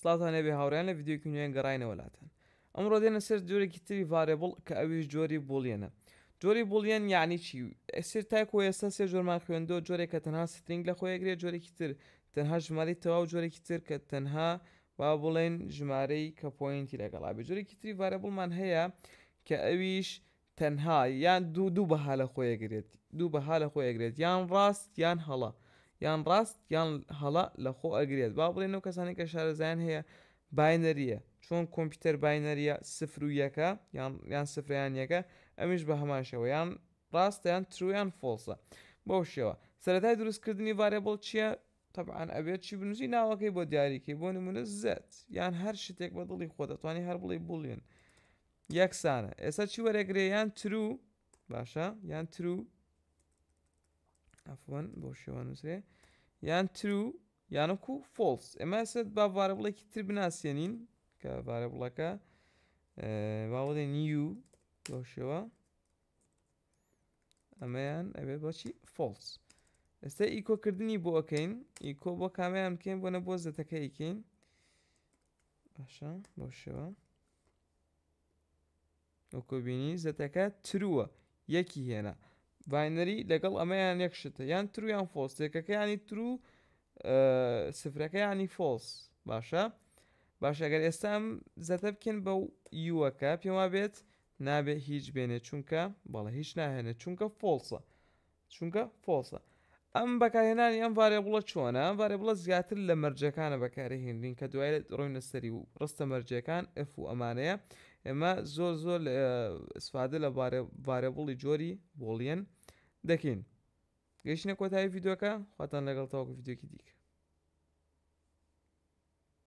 سڵاتان لێبێ هاوڕێیان لە ڤیدیۆکی نوێیان گەڕاینەوە وڵاتان. ئەمڕۆ دێنە سەر جۆرێکی تری ڤارێبڵ کە ئەویش جۆری بوڵیەنە. جۆری بوڵیەن یعنی چی؟ ئەسیر تایکۆ ئێستا سێ جۆرمان خوێندەوە، جۆرێک کە تەنها سترینگ لە خۆیەگرێت، جۆرێکی تر تەنها ژمارەی تەواو، جۆرێکی تر کە تەنها با بڵێن ژمارەی کە پۆینتی لەگەڵا بێ. جۆرێکی تری ڤارێبڵمان هەیە کە ئەویش تەنها یان دوو بەها لە خۆیەگرێت، دوو بەها لە خۆیەگرێت، یان ڕاست یان هەڵە، یان ڕاست یان هەڵە لە خۆ ئەگرێت. با بڵێنەوە کەسانی کە شارەزایان هەیە باینەریە، چۆن کۆمپیوتەر باینەریە سفر و یەکە یان سفریان یەکە، ئەمیش بە هەماشەوە یان ڕاستە یان ترویان فۆڵسە. بەو شێوە سەرەتای دروستکردنی ڤارێبڵ چییە؟ طبعاً ئەبێت چی بنووسی ناوەکەی بۆ دیاریکەی، بۆ نمونە زەت یان هەر شتێک بە دڵی خۆ دەتوانانی هەر بڵێ بوڵێن یەکسانە. ئێستا چی وەرەگرێ؟ یان ترو باشە، یان ترو ئەفوان بۆ شێوە نووسێ، یان ترو یانەکو فۆڵس. ئێمە ئێستا با ڤارێبڵێکی تر بناسیێنین کە ڤارێبڵەکە با بڵێ نیو بۆ شێوە ئەمەیان ئەبێت بۆچی فۆڵس. ئێستا ئیکۆکردنی بۆ ئەەکەین، ئیکۆ بۆ کامیان بکەین بۆنە بۆ زەتەکە ئیکەین باشە بۆ شێوە وەکو بینی زەتەکە ترووە یەکی هێنا باینەری لەگەڵ ئەمەیان یەک شتە یان ترو یان فۆڵس، تێکەکە ینی ترو سفرەکە ینی فۆڵس. باشە ئەگەر ئێستا ئەم زەتە بکەین بەو یووەکە پێم وا بێت نابێت هیچ بێنێت چونکە بەڵێ هیچ ناهێنێت چونکە فۆڵسە. ئەم بەکارهێنانی ئەم ڤارێبڵە چۆنە؟ ئەم ڤارێبڵە زیاتر لە مەرجەکانە بەکارهێنرین کە دوای ڕۆینە سەری و ڕستە مەرجەکان ئف و ئەمانەیە. ئێمە زۆر ئستفادە لە ڤارێبڵی جۆری بوڵیەن دەکەین. گەیشتنە کۆتایی ڤیدیۆکە، خواتان لەگەڵ تاوەکو ڤیدیۆکی دیکە.